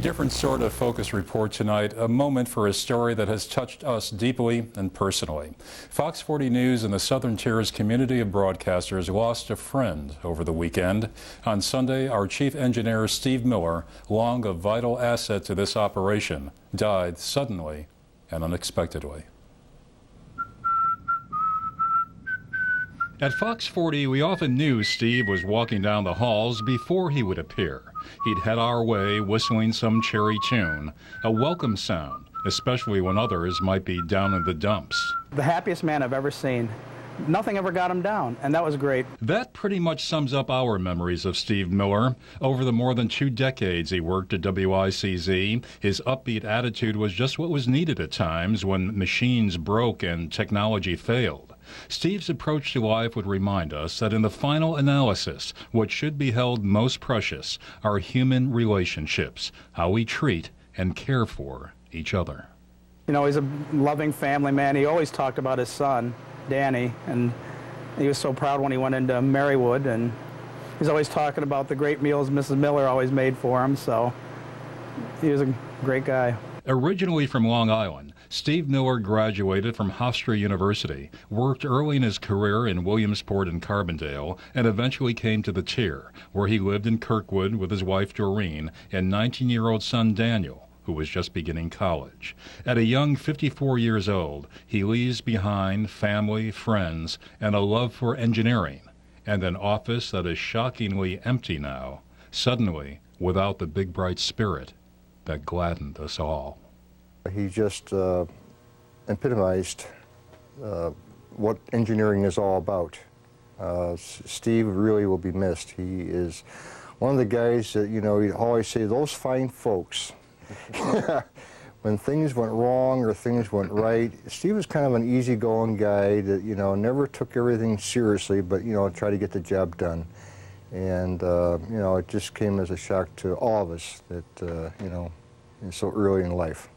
different sort of focus report tonight, a moment for a story that has touched us deeply and personally. Fox 40 News and the Southern Tiers community of broadcasters lost a friend over the weekend. On Sunday, our chief engineer, Steve Miller, long a vital asset to this operation, died suddenly and unexpectedly. At Fox 40, we often knew Steve was walking down the halls before he would appear. He'd head our way whistling some cheery tune, a welcome sound, especially when others might be down in the dumps. The happiest man I've ever seen. Nothing ever got him down, and that was great. That pretty much sums up our memories of Steve Miller. Over the more than 2 decades he worked at WICZ, his upbeat attitude was just what was needed at times when machines broke and technology failed. Steve's approach to life would remind us that in the final analysis, what should be held most precious are human relationships, how we treat and care for each other. You know, he's a loving family man. He always talked about his son, Danny, and he was so proud when he went into Marywood, and he's always talking about the great meals Mrs. Miller always made for him, so he was a great guy. Originally from Long Island, Steve Miller graduated from Hofstra University, worked early in his career in Williamsport and Carbondale, and eventually came to the Tier, where he lived in Kirkwood with his wife Doreen and 19-year-old son Daniel, who was just beginning college. At a young 54 years old, he leaves behind family, friends, and a love for engineering, and an office that is shockingly empty now, suddenly without the big bright spirit that gladdened us all. He just epitomized what engineering is all about. Steve really will be missed. He is one of the guys that, you know, he'd always say, those fine folks. When things went wrong or things went right, Steve was kind of an easygoing guy that, you know, never took everything seriously, but, you know, tried to get the job done. And, you know, it just came as a shock to all of us that, you know, so early in life.